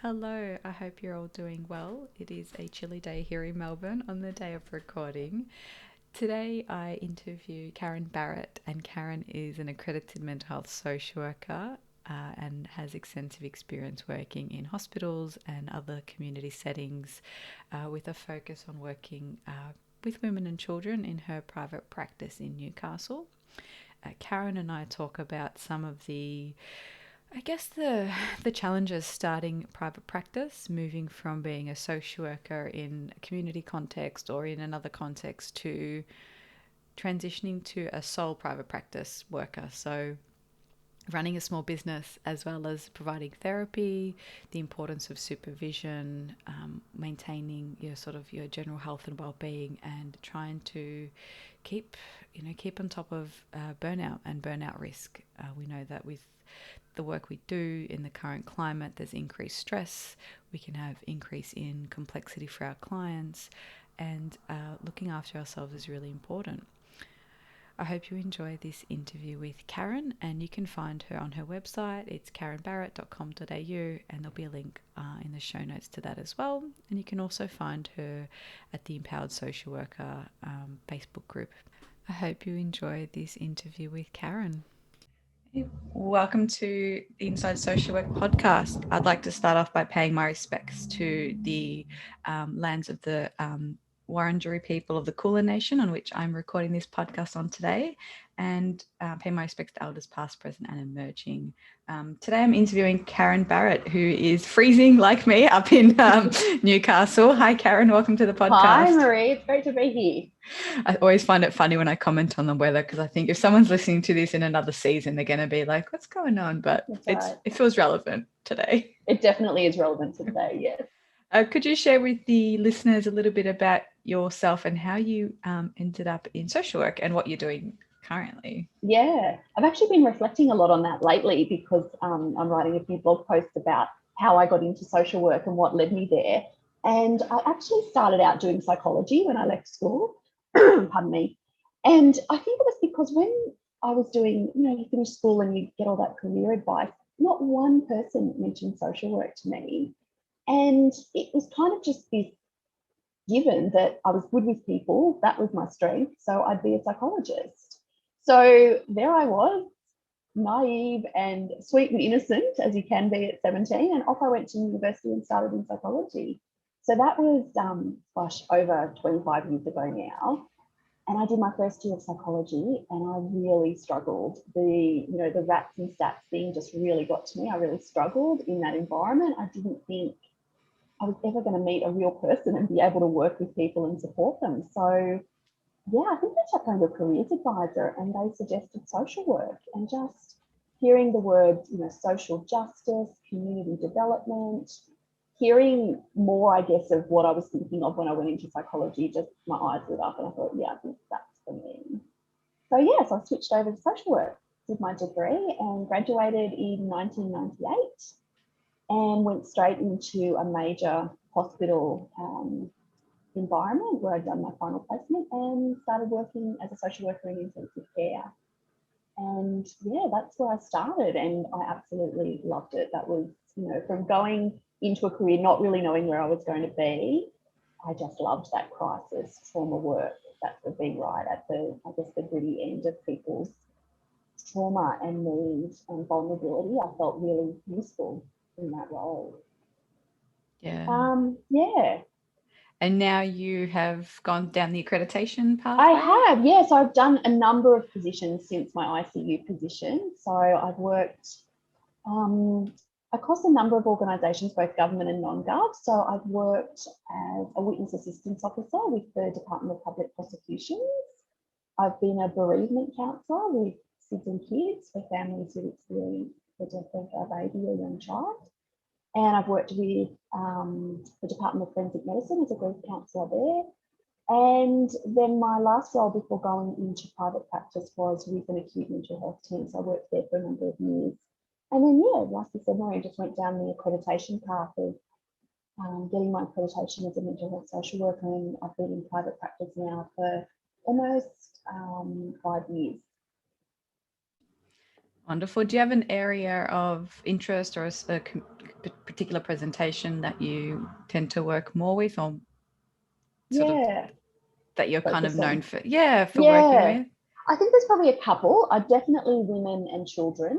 Hello, I hope you're all doing well. It is a chilly day here in Melbourne on the day of recording. Today I interview Karen Barrett, and Karen is an accredited mental health social worker and has extensive experience working in hospitals and other community settings with a focus on working with women and children in her private practice in Newcastle. Karen and I talk about some of the challenges starting private practice, moving from being a social worker in a community context or in another context to transitioning to a sole private practice worker. So running a small business as well as providing therapy, the importance of supervision, maintaining your general health and well-being, and trying to keep keep on top of burnout and burnout risk. We know that with the work we do in the current climate, there's increased stress. We can have increase in complexity for our clients, and looking after ourselves is really important. I hope you enjoy this interview with Karen, and you can find her on her website. It's karenbarrett.com.au, and there'll be a link in the show notes to that as well. And you can also find her at the Empowered Social Worker Facebook group. I hope you enjoy this interview with Karen. Welcome to the Inside Social Work podcast. I'd like to start off by paying my respects to the lands of the Wurundjeri people of the Kulin Nation, on which I'm recording this podcast on today, and pay my respects to elders past, present, and emerging. Today I'm interviewing Karen Barrett, who is freezing like me up in Newcastle. Hi, Karen. Welcome to the podcast. Hi, Marie. It's great to be here. I always find it funny when I comment on the weather, because I think if someone's listening to this in another season, they're going to be like, what's going on? But it feels relevant today. It definitely is relevant to today, yes. Could you share with the listeners a little bit about yourself and how you ended up in social work and what you're doing currently? Yeah, I've actually been reflecting a lot on that lately, because I'm writing a few blog posts about how I got into social work and what led me there. And I actually started out doing psychology when I left school, pardon me. And I think it was because when I was doing, you finish school and you get all that career advice, not one person mentioned social work to me. And it was kind of just this given that I was good with people, that was my strength, so I'd be a psychologist. So there I was, naive and sweet and innocent, as you can be at 17, and off I went to university and started in psychology. So that was, over 25 years ago now. And I did my first year of psychology, and I really struggled. The rats and stats thing just really got to me. I really struggled in that environment. I didn't think I was ever going to meet a real person and be able to work with people and support them. So yeah, I think I checked on your careers advisor and they suggested social work, and just hearing the words, social justice, community development, hearing more, I guess, of what I was thinking of when I went into psychology, just my eyes lit up and I thought, yeah, I think that's for me. So yes, I switched over to social work, did my degree and graduated in 1998. And went straight into a major hospital environment where I'd done my final placement and started working as a social worker in intensive care. And yeah, that's where I started, and I absolutely loved it. That was, from going into a career not really knowing where I was going to be, I just loved that crisis trauma work. That's the being right at the gritty end of people's trauma and need and vulnerability. I felt really useful in that role. Yeah. And now you have gone down the accreditation pathway? I have, yes. I've done a number of positions since my ICU position. So I've worked across a number of organisations, both government and non-gov. So I've worked as a witness assistance officer with the Department of Public Prosecutions. I've been a bereavement counsellor with SIDS and Kids for families who experience the death of a baby or young child. And I've worked with the Department of Forensic Medicine as a grief counsellor there. And then my last role before going into private practice was with an acute mental health team. So I worked there for a number of years. And then, yeah, like you said, Marie, just went down the accreditation path of getting my accreditation as a mental health social worker. And I've been in private practice now for almost 5 years. Wonderful. Do you have an area of interest or particular presentation that you tend to work more with, or sort of Yeah, that you're kind of focus known on. for? Yeah, for working Yeah, with. I think there's probably a couple. Definitely women and children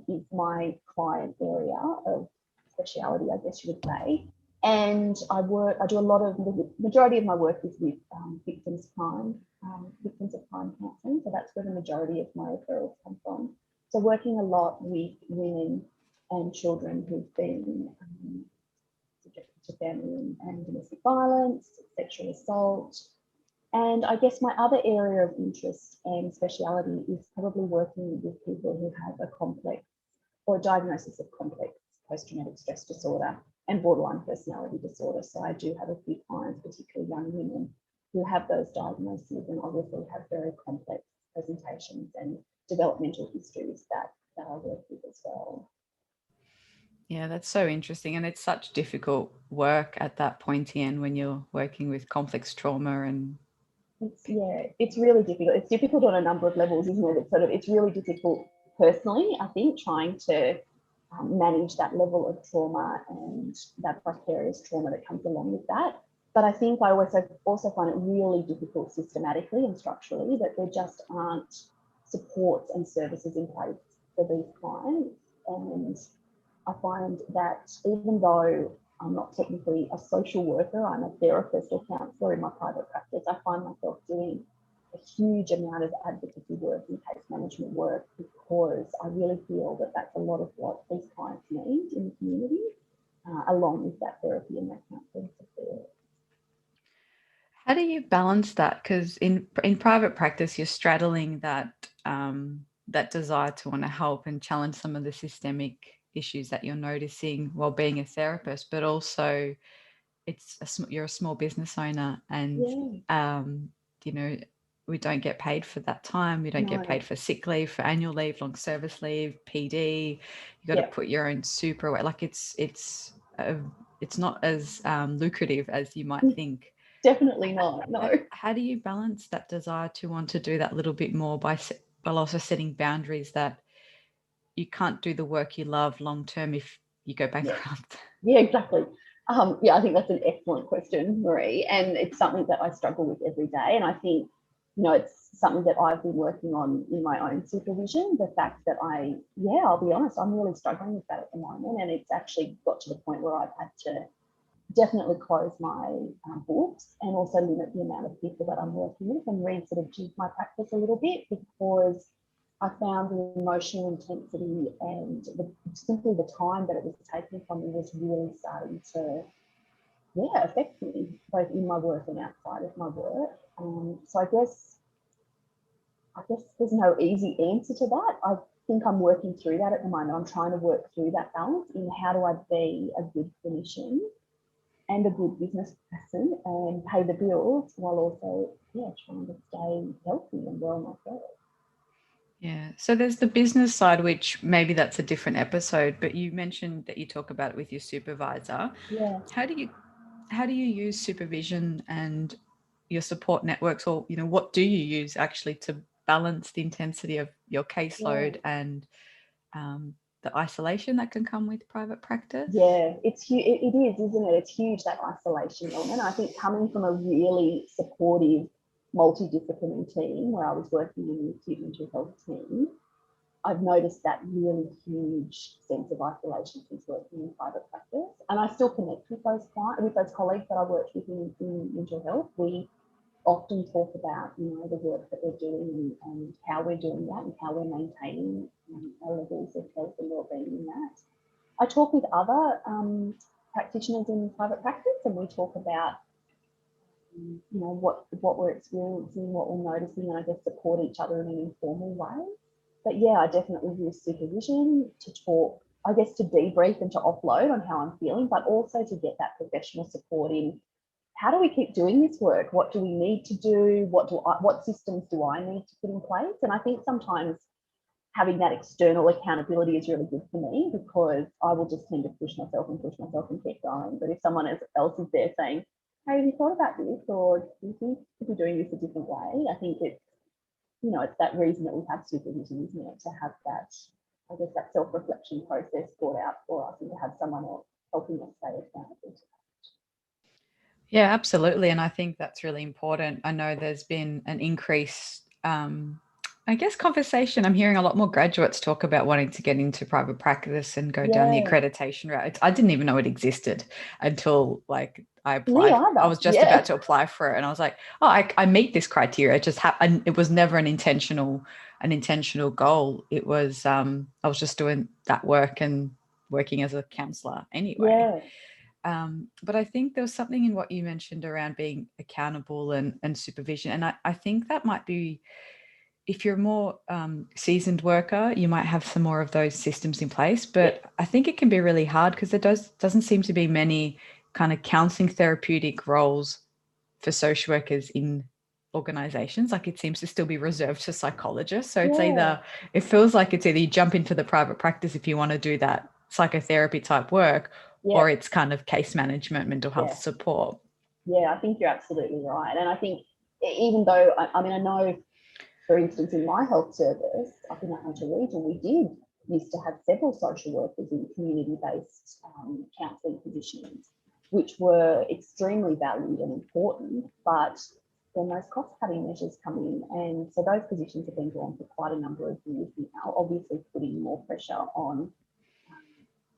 is my client area of speciality, I guess you would say. And I do a lot of, the majority of my work is with victims of crime counselling. So that's where the majority of my referrals come from. So working a lot with women and children who've been subjected to family and domestic violence, sexual assault, and I guess my other area of interest and speciality is probably working with people who have a complex or a diagnosis of complex post-traumatic stress disorder and borderline personality disorder. So I do have a few clients, particularly young women, who have those diagnoses and obviously have very complex presentations and developmental histories that I work with as well. Yeah, that's so interesting. And it's such difficult work at that pointy end when you're working with complex trauma and It's really difficult. It's difficult on a number of levels, isn't it? It's really difficult personally, I think, trying to manage that level of trauma and that vicarious trauma that comes along with that. But I think I also find it really difficult systematically and structurally that there just aren't supports and services in place for these clients. And I find that even though I'm not technically a social worker, I'm a therapist or counsellor in my private practice, I find myself doing a huge amount of advocacy work and case management work because I really feel that that's a lot of what these clients need in the community, along with that therapy and that counselling support. how do you balance that? Because in private practice, you're straddling that desire to want to help and challenge some of the systemic issues that you're noticing while being a therapist, but also you're a small business owner, and Yeah, you know we don't get paid for that time. We don't get paid no, for sick leave, for annual leave, long service leave, PD. You got to yeah, put your own super away. Like it's not as lucrative as you might think. definitely not. No. How do you balance that desire to want to do that little bit more while also setting boundaries that you can't do the work you love long term if you go Yeah. bankrupt? Yeah, exactly. Yeah, I think that's an excellent question, Marie. And it's something that I struggle with every day. And I think, it's something that I've been working on in my own supervision. The fact that I'll be honest, I'm really struggling with that at the moment. And it's actually got to the point where I've had to definitely close my books and also limit the amount of people that I'm working with and sort of jig my practice a little bit because I found the emotional intensity and simply the time that it was taking from me was really starting to, affect me both in my work and outside of my work. So I guess there's no easy answer to that. I think I'm working through that at the moment. I'm trying to work through that balance in how do I be a good clinician and a good business person and pay the bills while also, trying to stay healthy and well myself. Yeah. So there's the business side, which maybe that's a different episode, but you mentioned that you talk about it with your supervisor. Yeah. How do you how do you use supervision and your support networks, or what do you use actually to balance the intensity of your Yeah. caseload and the isolation that can come with private practice? Yeah, it's huge. It is, isn't it? It's huge, that isolation element. I think coming from a really supportive, multidisciplinary team where I was working in the acute mental health team, I've noticed that really huge sense of isolation since working in private practice. And I still connect with those colleagues that I worked with in mental health. We often talk about, the work that we're doing and how we're doing that and how we're maintaining our levels of health and wellbeing in that. I talk with other practitioners in private practice, and we talk about what we're experiencing, what we're noticing, and I guess support each other in an informal way. But yeah, I definitely use supervision to talk, I guess, to debrief and to offload on how I'm feeling, but also to get that professional support in how do we keep doing this work? What do we need to do? What systems do I need to put in place? And I think sometimes having that external accountability is really good for me because I will just tend to push myself and keep going. But if someone else is there saying, hey, have you thought about this? Or do you think you could be doing this a different way? I think it's that reason that we have supervision, isn't it? To have that, I guess, that self-reflection process brought out for us and to have someone else helping us stay accountable. Yeah, absolutely. And I think that's really important. I know there's been an increase, I guess, conversation. I'm hearing a lot more graduates talk about wanting to get into private practice and go down the accreditation route. I didn't even know it existed until like I Me applied. I either. was just about to apply for it, and I was like, "Oh, I meet this criteria." It just happened. It was never an intentional goal. It was I was just doing that work and working as a counselor anyway. Yeah. But I think there was something in what you mentioned around being accountable and supervision. And I think that might be, if you're a more seasoned worker, you might have some more of those systems in place. But I think it can be really hard because there doesn't seem to be many kind of counseling therapeutic roles for social workers in organizations. Like it seems to still be reserved to psychologists. So it's either, it feels like it's either you jump into the private practice if you want to do that psychotherapy type work, or it's kind of case management, mental health support. Yeah, I think you're absolutely right. And I think even though, I know, for instance, in my health service up in the Hunter region, we did used to have several social workers in community-based counselling positions, which were extremely valued and important, but then those cost-cutting measures come in, and so those positions have been gone for quite a number of years now, obviously putting more pressure on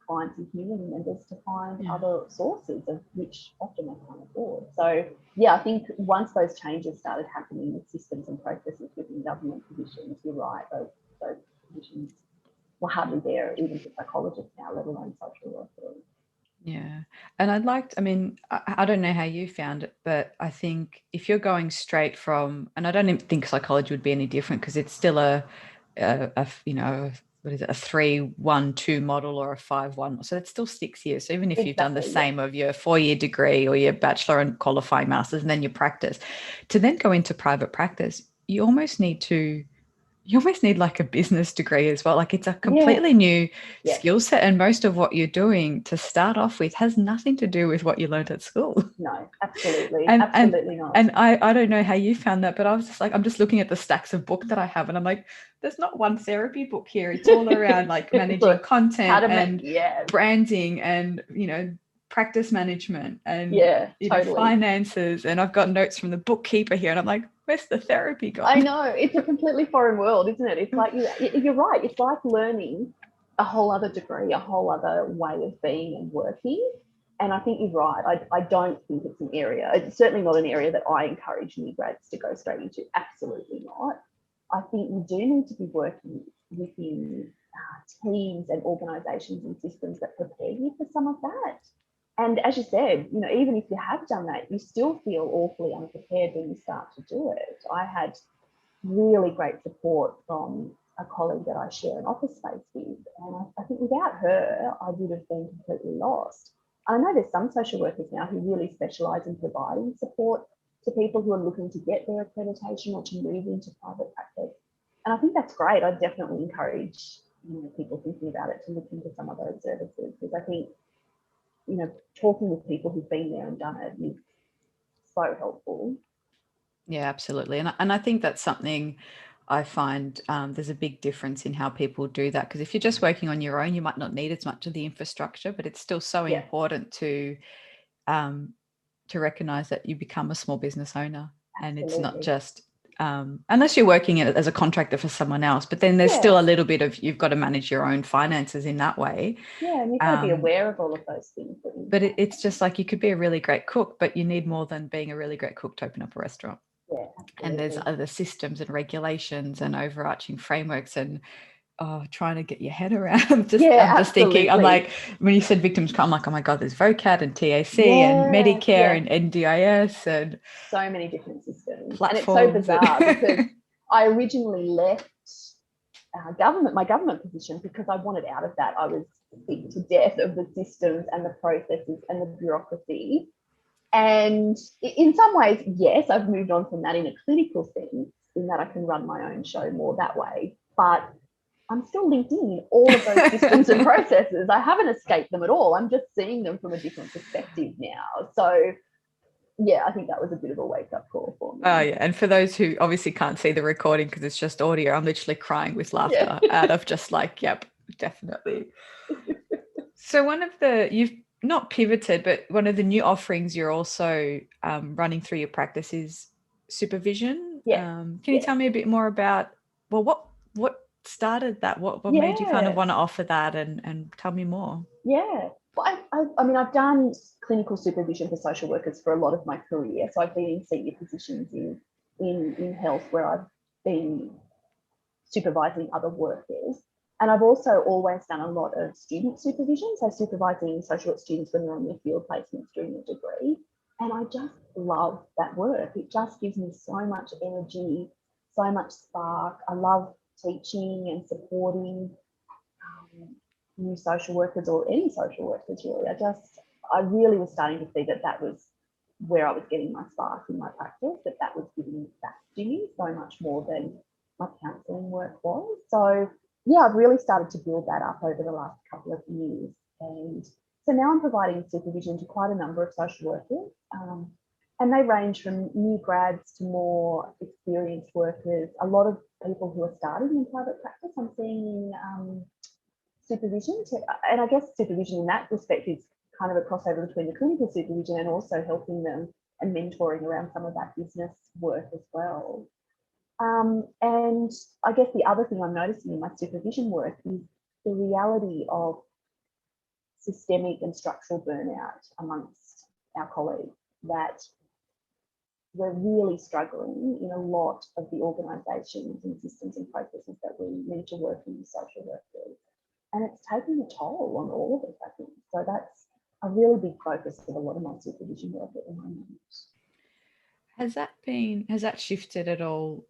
clients and community members to find other sources of which often they can't afford. So yeah, I think once those changes started happening with systems and processes within government positions, you're right, those positions were hardly there even for psychologists now, let alone social workers. Yeah. And I don't know how you found it, but I think if you're going straight from, and I don't even think psychology would be any different because it's still a what is it, a 3-1-2 model or a 5-1. So it's still 6 years. So even if you've done the same of your 4-year degree or your bachelor and qualifying masters and then your practice, to then go into private practice, you almost need like a business degree as well. Like it's a completely new skill set. And most of what you're doing to start off with has nothing to do with what you learned at school. No, absolutely. Absolutely not. And I don't know how you found that, but I was just like, I'm just looking at the stacks of book that I have and I'm like, there's not one therapy book here. It's all around like managing content and branding and, practice management and finances. And I've got notes from the bookkeeper here and I'm like, where's the therapy gone? I know, it's a completely foreign world, isn't it? It's like, you're right, it's like learning a whole other degree, a whole other way of being and working. And I think you're right. I don't think it's an area, it's certainly not an area that I encourage new grads to go straight into. Absolutely not. I think you do need to be working within teams and organisations and systems that prepare you for some of that. And as you said, even if you have done that, you still feel awfully unprepared when you start to do it. I had really great support from a colleague that I share an office space with. And I think without her, I would have been completely lost. I know there's some social workers now who really specialise in providing support to people who are looking to get their accreditation or to move into private practice. And I think that's great. I definitely encourage people thinking about it to look into some of those services, because I think talking with people who've been there and done it is so helpful. Yeah, absolutely. And I think that's something I find there's a big difference in how people do that. Because if you're just working on your own, you might not need as much of the infrastructure, but it's still so important to recognize that you become a small business owner. Absolutely. And it's not just unless you're working as a contractor for someone else, but then there's still a little bit of, you've got to manage your own finances in that way. Yeah, and you've got to be aware of all of those things. But it's just like, you could be a really great cook, but you need more than being a really great cook to open up a restaurant. Yeah, and there's other systems and regulations and overarching frameworks and trying to get your head around. I'm just thinking, I'm like, when you said victims, I'm like, oh my God, there's VOCAT and TAC and Medicare and NDIS and so many different systems. Platforms. And it's so bizarre because I originally left my government position because I wanted out of that. I was sick to death of the systems and the processes and the bureaucracy. And in some ways, yes, I've moved on from that in a clinical sense, in that I can run my own show more that way. But I'm still linked in all of those systems and processes. I haven't escaped them at all. I'm just seeing them from a different perspective now. So yeah, I think that was a bit of a wake-up call for Oh me. yeah, and for those who obviously can't see the recording because it's just audio, I'm literally crying with Yeah. laughter out of just like, yep, definitely. So one of the you've not pivoted, but one of the new offerings you're also running through your practice is supervision. Yeah. Can you Yeah. tell me a bit more about well, what started that? What made you kind of Yeah. want to offer that, and tell me more? Yeah. Well, I mean, I've done clinical supervision for social workers for a lot of my career. So I've been in senior positions in health where I've been supervising other workers. And I've also always done a lot of student supervision, so supervising social work students when they're on their field placements during their degree. And I just love that work. It just gives me so much energy, so much spark. I love teaching and supporting new social workers or any social workers really. I really was starting to see that that was where I was getting my spark in my practice, that was giving back to me so much more than my counselling work was. So yeah, I've really started to build that up over the last couple of years. And so now I'm providing supervision to quite a number of social workers. And they range from new grads to more experienced workers. A lot of people who are starting in private practice, I'm seeing supervision to, and I guess supervision in that respect is kind of a crossover between the clinical supervision and also helping them and mentoring around some of that business work as well. And I guess the other thing I'm noticing in my supervision work is the reality of systemic and structural burnout amongst our colleagues, that we're really struggling in a lot of the organisations and systems and processes that we need to work in with social workers. And it's taking a toll on all of us, I think. So that's a really big focus of a lot of my supervision work at the moment. Has that shifted at all?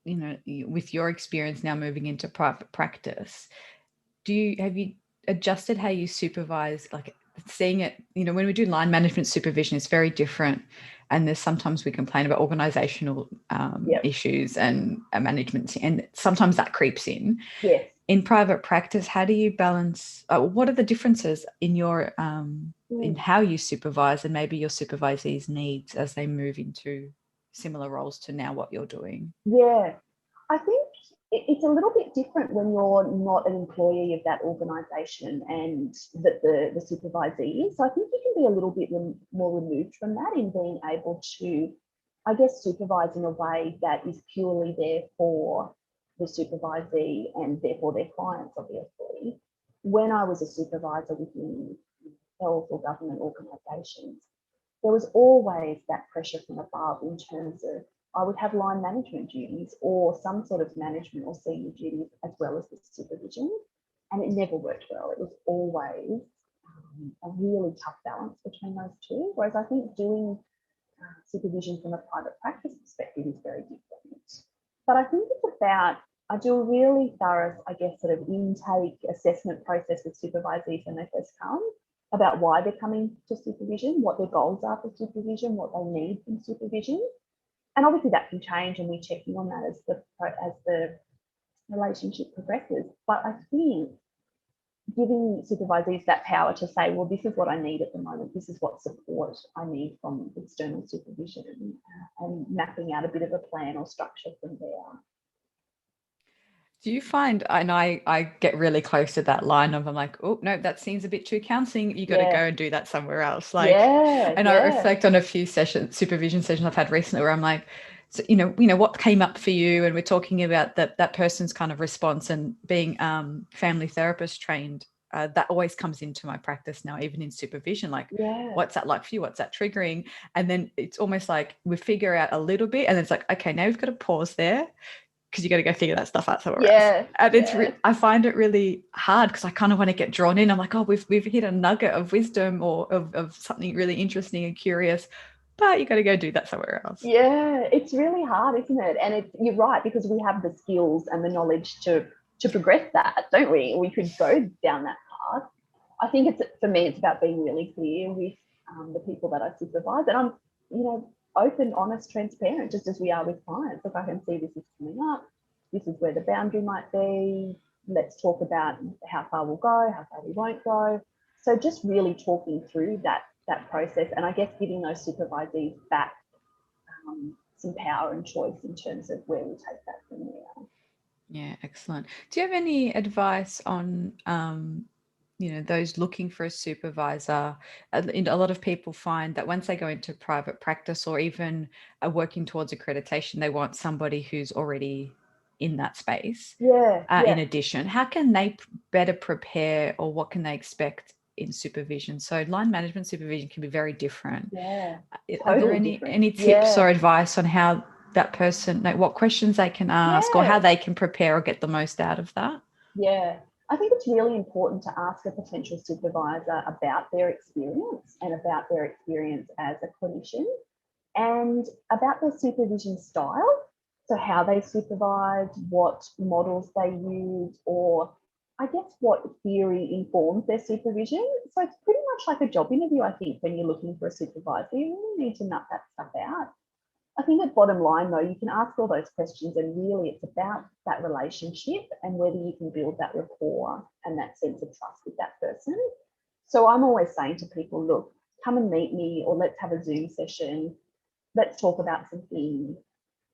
With your experience now moving into private practice, have you adjusted how you supervise, like seeing it, when we do line management supervision, it's very different, and there's sometimes we complain about organizational Yep. issues and management, and sometimes that creeps Yes. in private practice. How do you balance, what are the differences in your in how you supervise and maybe your supervisees needs as they move into similar roles to now what you're doing? Yeah. I think it's a little bit different when you're not an employee of that organisation and that the supervisee is. So I think you can be a little bit more removed from that in being able to, I guess, supervise in a way that is purely there for the supervisee and therefore their clients, obviously. When I was a supervisor within health or government organisations, there was always that pressure from above in terms of I would have line management duties or some sort of management or senior duties as well as the supervision. And it never worked well. It was always a really tough balance between those two. Whereas I think doing supervision from a private practice perspective is very different. But I think it's about, I do a really thorough, I guess, sort of intake assessment process with supervisees when they first come about why they're coming to supervision, what their goals are for supervision, what they need from supervision. And obviously that can change and we check in on that as the relationship progresses. But I think giving supervisees that power to say, well, this is what I need at the moment, this is what support I need from external supervision, and mapping out a bit of a plan or structure from there. Do you find, and I get really close to that line of, I'm like, oh no, that seems a bit too counseling. You got to Yeah, go and do that somewhere else. Like, yeah, and I yeah, reflect on a few supervision sessions I've had recently where I'm like, so, what came up for you, and we're talking about that person's kind of response, and being family therapist trained. That always comes into my practice now, even in supervision. Like, yeah, what's that like for you? What's that triggering? And then it's almost like we figure out a little bit, and it's like, okay, now we've got to pause there because you got to go figure that stuff out somewhere else. yeah, And yeah, I find it really hard because I kind of want to get drawn in. I'm like, oh, we've hit a nugget of wisdom or of something really interesting and curious, but you got to go do that somewhere else. yeah. It's really hard, isn't it? And you're right, because we have the skills and the knowledge to progress that, don't we? We could go down that path. I think it's, for me, it's about being really clear with the people that I supervise, and I'm, open, honest, transparent, just as we are with clients. If I can see this is coming up, this is where the boundary might be. Let's talk about how far we'll go, how far we won't go. So just really talking through that that process, and I guess giving those supervisees back some power and choice in terms of where we take that from there. Yeah, excellent. Do you have any advice on, those looking for a supervisor? A lot of people find that once they go into private practice or even are working towards accreditation, they want somebody who's already in that space. Yeah, In addition, how can they better prepare, or what can they expect in supervision? So line management supervision can be very different. Yeah, Are there totally different. any tips Yeah. or advice on how that person, like what questions they can ask or how Yeah. they can prepare or get the most out of that? Yeah. I think it's really important to ask a potential supervisor about their experience and about their experience as a clinician and about their supervision style. So, how they supervise, what models they use, or I guess what theory informs their supervision. So, it's pretty much like a job interview, I think, when you're looking for a supervisor. You really need to nut that stuff out. I think at bottom line, though, you can ask all those questions, and really it's about that relationship and whether you can build that rapport and that sense of trust with that person. So I'm always saying to people, look, come and meet me, or let's have a Zoom session. Let's talk about some things.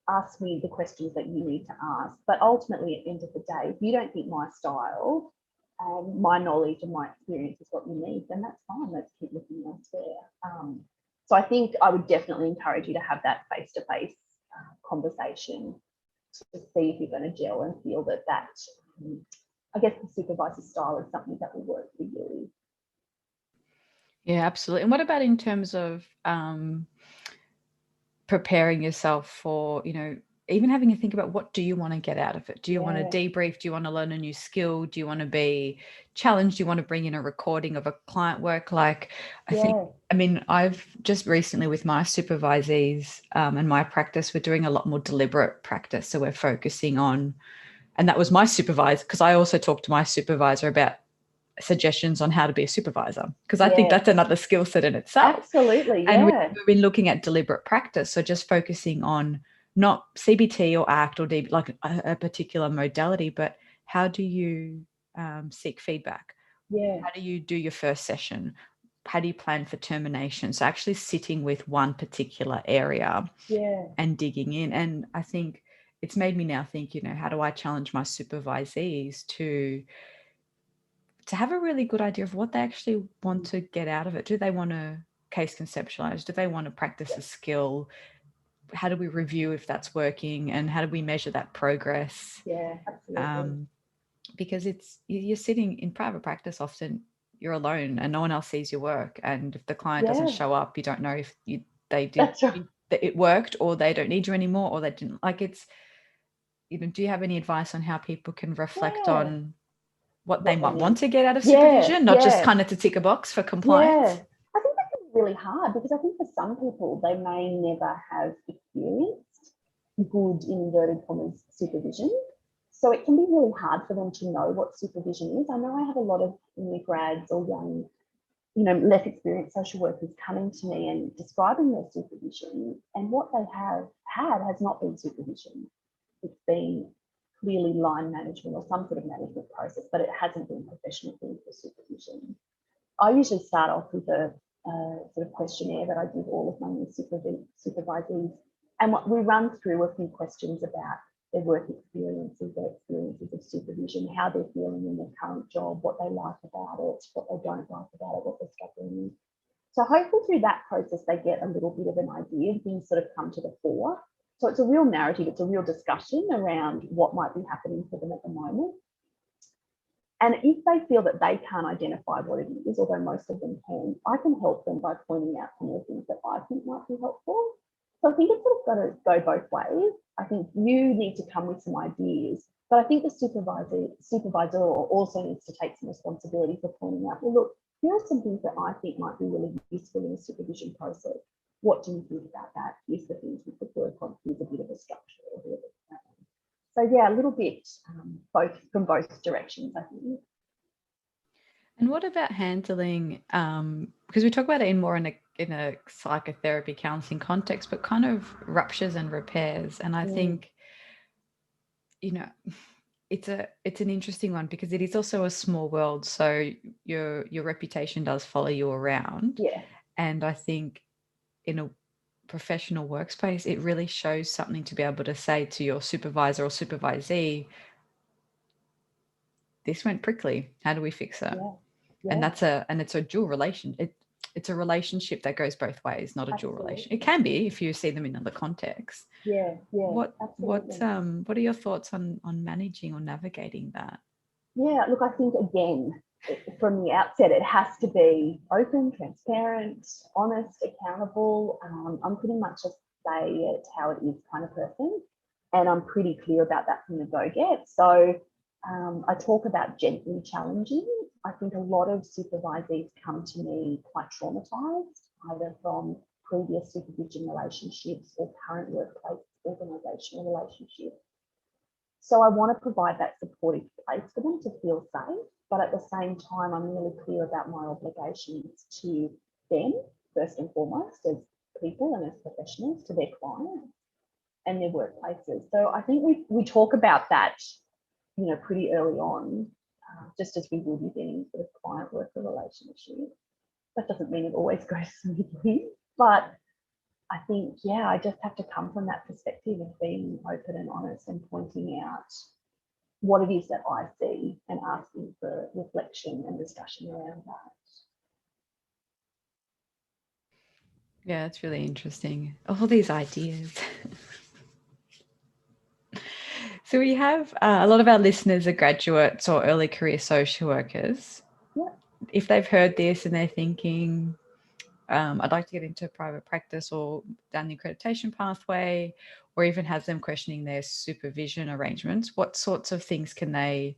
Ask me the questions that you need to ask. But ultimately, at the end of the day, if you don't think my style and my knowledge and my experience is what you need, then that's fine. Let's keep looking elsewhere. So I think I would definitely encourage you to have that face-to-face conversation to see if you're going to gel and feel that I guess the supervisor style is something that will work for you. Yeah, absolutely. And what about in terms of preparing yourself for, even having to think about what do you want to get out of it? Do you want to debrief? Do you want to learn a new skill? Do you want to be challenged? Do you want to bring in a recording of a client work? Like, I've just recently with my supervisees and my practice, we're doing a lot more deliberate practice. So we're focusing on, and that was my supervisor, because I also talked to my supervisor about suggestions on how to be a supervisor, because I think that's another skill set in itself. Absolutely, and we've been looking at deliberate practice, so just focusing on not CBT or ACT or like a particular modality, but how do you seek feedback? How do you do your first session? How do you plan for termination? So actually sitting with one particular area and digging in. And I think it's made me now think, how do I challenge my supervisees to have a really good idea of what they actually want to get out of it? Do they want to case conceptualize? Do they want to practice a skill? How do we review if that's working, and how do we measure that progress? Yeah, absolutely. Because you're sitting in private practice, often you're alone and no one else sees your work, and if the client doesn't show up, you don't know if they did it worked, or they don't need you anymore, or they didn't. Like, it's, do you have any advice on how people can reflect on what they might want to get out of supervision, not just kind of to tick a box for compliance? I think that can be really hard, because I think for some people, they may never have experienced good, in inverted commas, supervision. So it can be really hard for them to know what supervision is. I know I have a lot of new grads or young, less experienced social workers coming to me and describing their supervision, and what they have had has not been supervision. It's been clearly line management or some sort of management process, but it hasn't been professional clinical supervision. I usually start off with a sort of questionnaire that I give all of my new supervisees, and we run through a few questions about their work experiences, their experiences of supervision, how they're feeling in their current job, what they like about it, what they don't like about it, what they're struggling with. So hopefully through that process, they get a little bit of an idea, and things sort of come to the fore. So it's a real narrative, it's a real discussion around what might be happening for them at the moment. And if they feel that they can't identify what it is, although most of them can, I can help them by pointing out some of the things that I think might be helpful. So I think it's sort of got to go both ways. I think you need to come with some ideas, but I think the supervisor also needs to take some responsibility for pointing out, well, look, here are some things that I think might be really useful in the supervision process. What do you think about that? Here's the things we could work on. Here's a bit of a structure, a bit of a plan. So yeah, a little bit both from both directions, I think. And what about handling, because we talk about it in a psychotherapy counseling context, but kind of ruptures and repairs. And I think, it's an interesting one, because it is also a small world. So your reputation does follow you around. Yeah. And I think in a professional workspace, it really shows something to be able to say to your supervisor or supervisee, this went prickly. How do we fix it? Yeah. And Yeah. it's a dual relation. It's a relationship that goes both ways, not a dual relation. It Absolutely. can be if you see them in other contexts. Yeah. Yeah. What Absolutely. what are your thoughts on managing or navigating that? Yeah. Look, I think again, from the outset, it has to be open, transparent, honest, accountable. I'm pretty much a say it how it is kind of person, and I'm pretty clear about that from the go-get. So I talk about gently challenging. I think a lot of supervisees come to me quite traumatized, either from previous supervision relationships or current workplace organisational relationships. So I want to provide that supportive place for them to feel safe, but at the same time, I'm really clear about my obligations to them, first and foremost, as people and as professionals, to their clients and their workplaces. So I think we talk about that, pretty early on, just as we would with any sort of client worker relationship. That doesn't mean it always goes smoothly, but I think, yeah, I just have to come from that perspective of being open and honest and pointing out what it is that I see and asking for reflection and discussion around that. Yeah, it's really interesting. All these ideas. So we have a lot of our listeners are graduates or early career social workers. Yeah. If they've heard this and they're thinking, I'd like to get into private practice or down the accreditation pathway, or even has them questioning their supervision arrangements, what sorts of things can they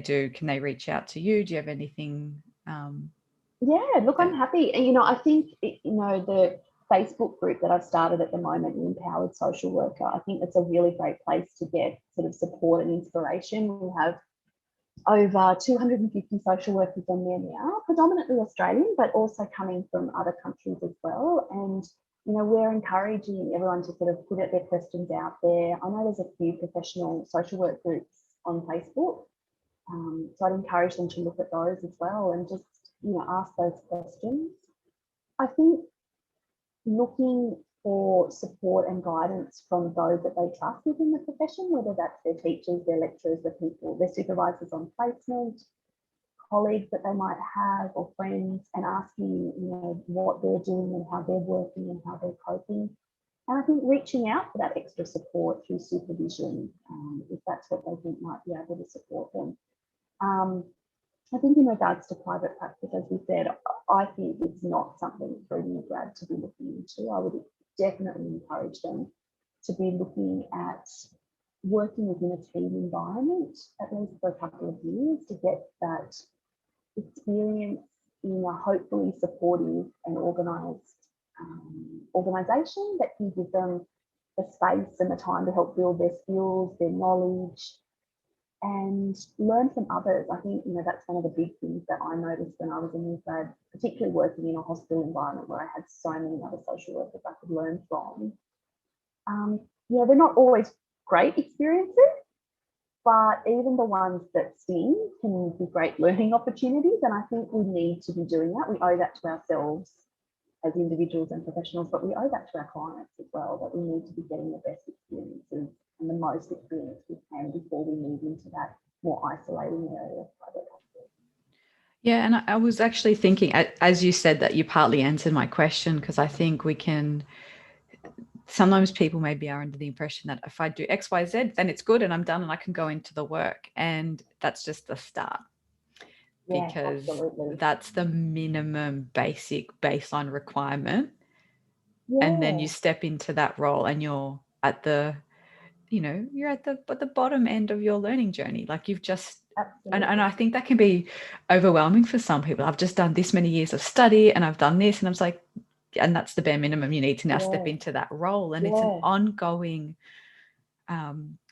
do? Can they reach out to you? Do you have anything? Yeah, look, Yeah. I'm happy. And, I think, the Facebook group that I've started at the moment, the Empowered Social Worker, I think it's a really great place to get sort of support and inspiration. We have over 250 social workers on there now, predominantly Australian, but also coming from other countries as well. And, we're encouraging everyone to sort of put their questions out there. I know there's a few professional social work groups on Facebook. So I'd encourage them to look at those as well and just, ask those questions. I think looking for support and guidance from those that they trust within the profession, whether that's their teachers, their lecturers, the people, their supervisors on placement, colleagues that they might have or friends, and asking, what they're doing and how they're working and how they're coping. And I think reaching out for that extra support through supervision, if that's what they think might be able to support them. I think in regards to private practice, as we said, I think it's not something for a new grad to be looking into. I would definitely encourage them to be looking at working within a team environment, at least for a couple of years, to get that experience in a hopefully supportive and organised organisation that can give them the space and the time to help build their skills, their knowledge, and learn from others. I think, that's one of the big things that I noticed when I was a new grad, particularly working in a hospital environment where I had so many other social workers I could learn from. They're not always great experiences, but even the ones that sting can be great learning opportunities. And I think we need to be doing that. We owe that to ourselves as individuals and professionals, but we owe that to our clients as well, that we need to be getting the best experiences and the most experience we can before we move into that more isolating area of private practice. Yeah, and I was actually thinking, as you said, that you partly answered my question, because I think we can. Sometimes people maybe are under the impression that if I do X, Y, Z, then it's good and I'm done and I can go into the work, and that's just the start, Yeah, because absolutely. that's the minimum basic baseline requirement. And then you Yeah, step into that role and you're at the you're at the bottom end of your learning journey. Like you've just, and absolutely. I think that can be overwhelming for some people. I've just done this many years of study and I've done this, and I was like, and that's the bare minimum. You need to now step Yeah, into that role, and it's an yeah, ongoing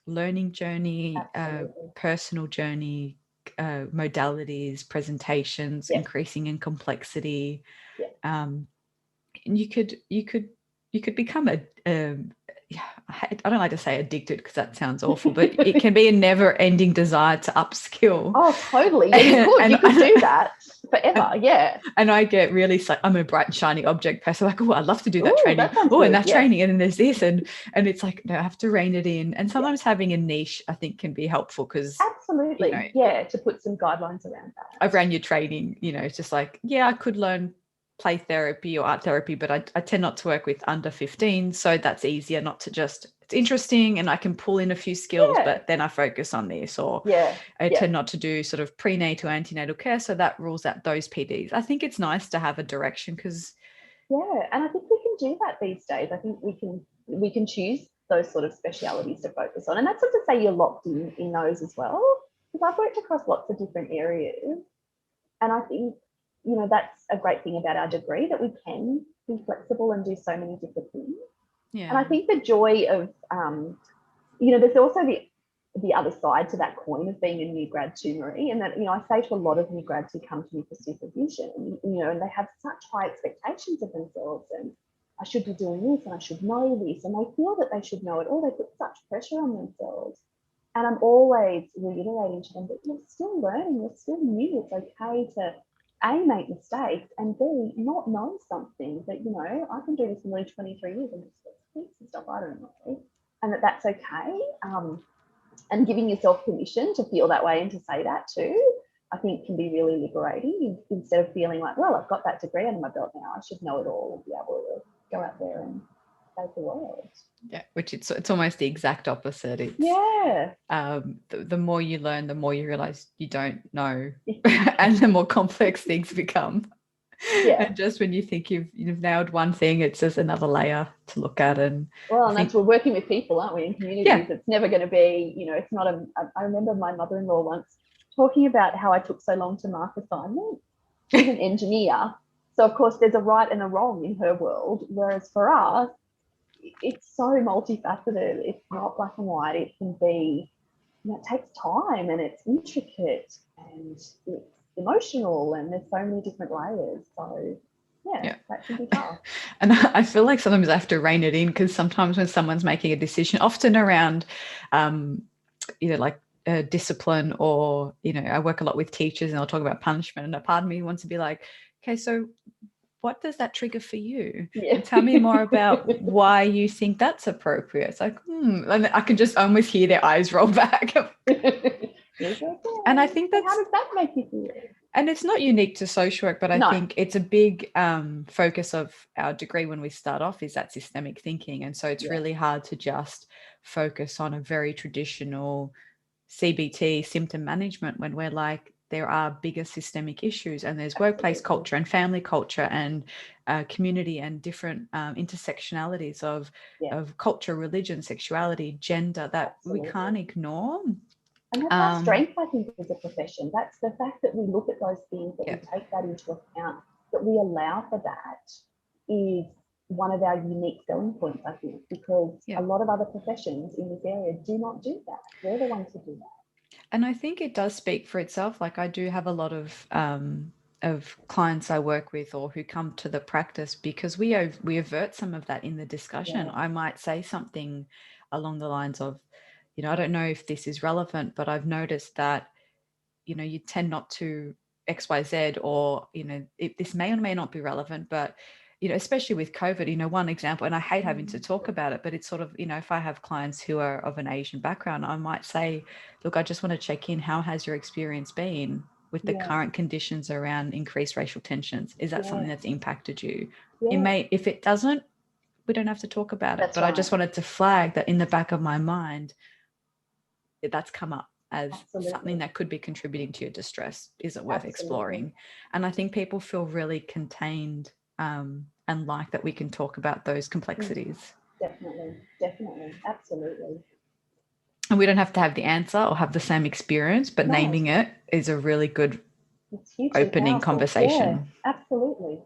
learning journey, absolutely. personal journey, modalities, presentations, Yeah, increasing in complexity. yeah, And you could become yeah, I don't like to say addicted because that sounds awful, but it can be a never-ending desire to upskill. Oh, totally. Yeah, you could do that forever. Yeah. And I get really, I'm a bright and shiny object person. Like, oh, I'd love to do that Ooh, training. that sounds Oh, and good. that Yeah. training, and then there's this, and it's like, no, I have to rein it in. And sometimes having a niche, I think, can be helpful because absolutely, yeah, to put some guidelines around that. I've ran your training. It's just like, yeah, I could learn play therapy or art therapy, but I tend not to work with under 15, so that's easier not to just, it's interesting and I can pull in a few skills, but then I focus on this, or I tend not to do sort of prenatal, antenatal care, so that rules out those PDs. I think it's nice to have a direction because and I think we can do that these days. I think we can choose those sort of specialities to focus on, and that's not to say you're locked in those as well, because I've worked across lots of different areas, and I think that's a great thing about our degree, that we can be flexible and do so many different things. And I think the joy of there's also the other side to that coin of being a new grad too, Marie, and that I say to a lot of new grads who come to me for supervision, and they have such high expectations of themselves, and I should be doing this and I should know this, and they feel that they should know it all. They put such pressure on themselves. And I'm always reiterating to them that you're still learning, you're still new. It's okay to A, make mistakes, and B, not know something that, I've been doing this for nearly 23 years and there's stuff I don't know. And that's okay. And giving yourself permission to feel that way and to say that too, I think can be really liberating, instead of feeling like, well, I've got that degree under my belt now, I should know it all and be able to go out there and save the world. Yeah, which it's almost the exact opposite. It's the more you learn, the more you realize you don't know, and the more complex things become. And just when you think you've nailed one thing, it's just another layer to look at. And that's, we're working with people, aren't we, in communities. It's never going to be, it's not I remember my mother-in-law once talking about how I took so long to mark assignments. She's an engineer, so of course there's a right and a wrong in her world, whereas for us it's so multifaceted. It's not black and white. It can be, it takes time, and it's intricate, and it's emotional, and there's so many different layers. So that can be tough. And I feel like sometimes I have to rein it in, because sometimes when someone's making a decision, often around like discipline, or I work a lot with teachers and I'll talk about punishment, and a part of me wants to be like, okay, so what does that trigger for you? And tell me more about why you think that's appropriate. It's like, and I can just almost hear their eyes roll back. And I think that's, how does that make you feel? And it's not unique to social work, but I think it's a big focus of our degree when we start off, is that systemic thinking. And so it's really hard to just focus on a very traditional CBT, symptom management, when we're like, there are bigger systemic issues, and there's workplace culture and family culture and community and different intersectionalities of culture, religion, sexuality, gender that we can't ignore. And that's our strength, I think, as a profession. That's the fact that we look at those things, that we take that into account, that we allow for that, is one of our unique selling points, I think, because a lot of other professions in this area do not do that. We're the ones who do that. And I think it does speak for itself. Like, I do have a lot of clients I work with, or who come to the practice, because we avert some of that in the discussion. I might say something along the lines of, I don't know if this is relevant, but I've noticed that, you tend not to XYZ, or, this may or may not be relevant, but, especially with COVID, one example, and I hate having to talk about it, but it's sort of, if I have clients who are of an Asian background, I might say, look, I just want to check in. How has your experience been with the current conditions around increased racial tensions? Is that something that's impacted you? It may, if it doesn't, we don't have to talk about it. But I just wanted to flag that in the back of my mind, that's come up as something that could be contributing to your distress. Is it worth exploring? And I think people feel really contained and like that we can talk about those complexities. Definitely, absolutely. And we don't have to have the answer or have the same experience, but naming it is a really good opening conversation. Yeah, absolutely.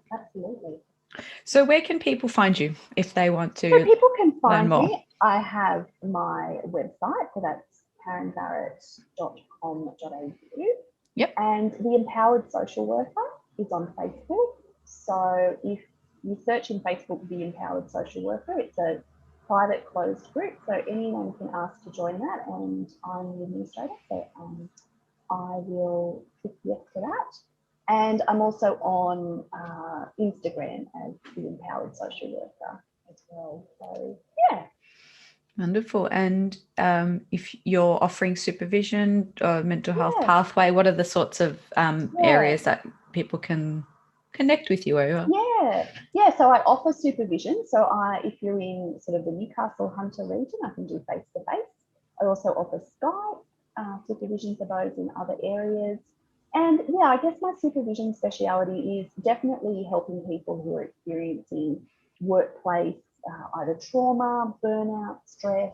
So where can people find you if they want to? So people can find me. I have my website, so that's karenbarrett.com.au. Yep. And the Empowered Social Worker is on Facebook. So if you search in Facebook, the Empowered Social Worker, it's a private closed group, so anyone can ask to join that, and I'm the administrator, so I will click yes to that. And I'm also on Instagram as the Empowered Social Worker as well. So yeah. Wonderful. And if you're offering supervision or mental health Yeah. pathway, what are the sorts of areas that people can connect with you over? Yeah. So I offer supervision. So if you're in sort of the Newcastle Hunter region, I can do face to face. I also offer Skype supervision for those in other areas. And yeah, I guess my supervision speciality is definitely helping people who are experiencing workplace, either trauma, burnout, stress,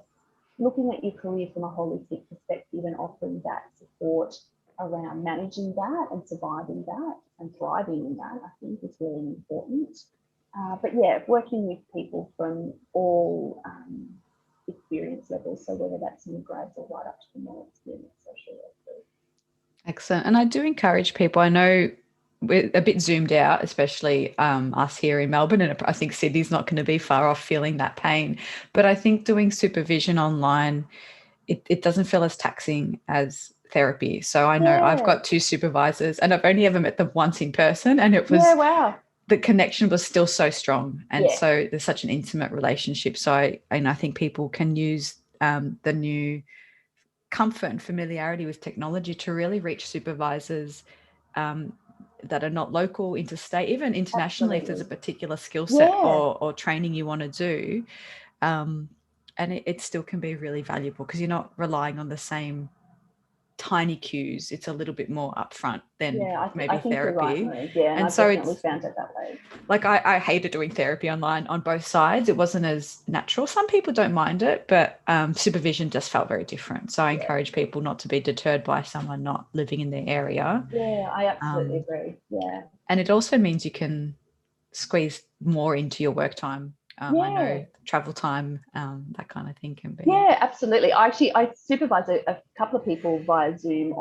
looking at your career from a holistic perspective and offering that support around managing that and surviving that and thriving in that, I think is really important. But yeah, working with people from all experience levels, so whether that's new grads or right up to the more experienced social workers. Excellent. And I do encourage people, I know we're a bit zoomed out, especially us here in Melbourne, and I think Sydney's not going to be far off feeling that pain. But I think doing supervision online, it doesn't feel as taxing as therapy. So I know I've got 2 supervisors and I've only ever met them once in person, and it was the connection was still so strong, and so there's such an intimate relationship. So I think people can use the new comfort and familiarity with technology to really reach supervisors that are not local, interstate, even internationally. Absolutely. If there's a particular skill set or training you want to do, and it still can be really valuable because you're not relying on the same tiny cues. It's a little bit more upfront than maybe I think therapy. You're right, and I've so definitely found it that way. Like I hated doing therapy online on both sides. It wasn't as natural. Some people don't mind it, but supervision just felt very different. So I encourage people not to be deterred by someone not living in their area. Yeah, I absolutely agree. Yeah. And it also means you can squeeze more into your work time. I know travel time, that kind of thing can be. Yeah, absolutely. I supervise a couple of people via Zoom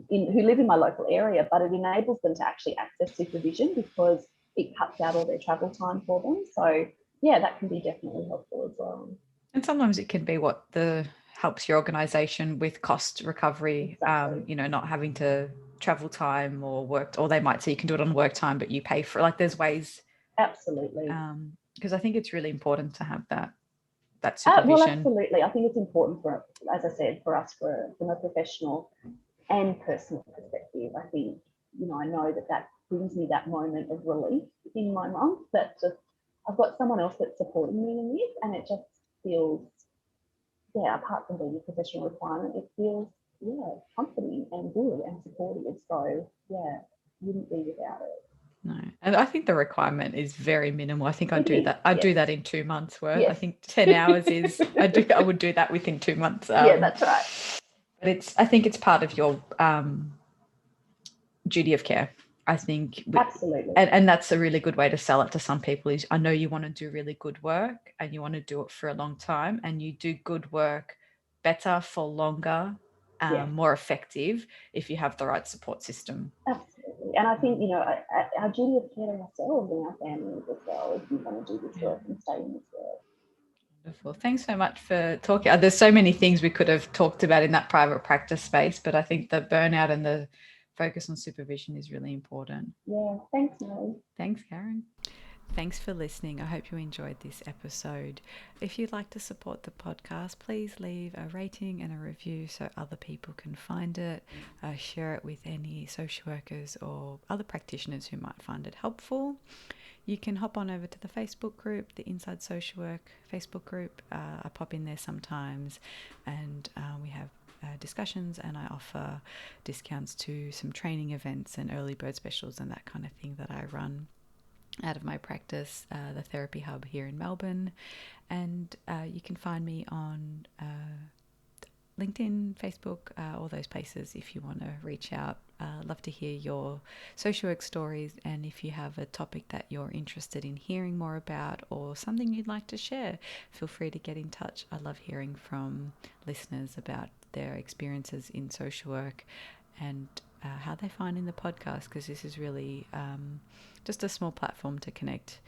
who live in my local area, but it enables them to actually access supervision because it cuts out all their travel time for them. So yeah, that can be definitely helpful as well. And sometimes it can be what helps your organisation with cost recovery. Exactly. Not having to travel time or work, or they might say you can do it on work time, but you pay for it. Like there's ways. Absolutely. Because I think it's really important to have that supervision. Well, absolutely. I think it's important as I said, for us from a professional and personal perspective. I think, I know that brings me that moment of relief in my month that just I've got someone else that's supporting me in this, and it just feels, apart from being a professional requirement, it feels, comforting and good and supportive. So, wouldn't be without it. No, and I think the requirement is very minimal. I think I do that in 2 months worth. Yes. I think 10 hours is I would do that within 2 months. That's right. But I think it's part of your duty of care. I think absolutely, and that's a really good way to sell it to some people. Is I know you want to do really good work and you want to do it for a long time, and you do good work better for longer, more effective if you have the right support system. Absolutely, and I think our duty of care to ourselves and our families as well. If you want to do this work and stay in this work. Wonderful. Thanks so much for talking. There's so many things we could have talked about in that private practice space, but I think the burnout and the focus on supervision is really important. Yeah, thanks, Molly. Thanks, Karen. Thanks for listening. I hope you enjoyed this episode. If you'd like to support the podcast, please leave a rating and a review so other people can find it. Share it with any social workers or other practitioners who might find it helpful. You can hop on over to the Facebook group, the Inside Social Work Facebook group. I pop in there sometimes, and we have discussions, and I offer discounts to some training events and early bird specials and that kind of thing that I run out of my practice, the Therapy Hub here in Melbourne. And you can find me on LinkedIn, Facebook, all those places if you want to reach out. Love to hear your social work stories, and if you have a topic that you're interested in hearing more about or something you'd like to share, feel free to get in touch. I love hearing from listeners about their experiences in social work and how they find in the podcast, because this is really just a small platform to connect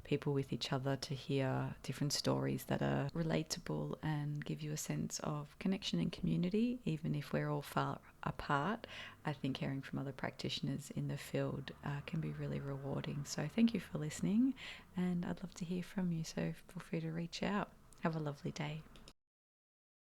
people with each other, to hear different stories that are relatable and give you a sense of connection and community, even if we're all far apart. I think hearing from other practitioners in the field can be really rewarding. So thank you for listening, and I'd love to hear from you. So feel free to reach out. Have a lovely day.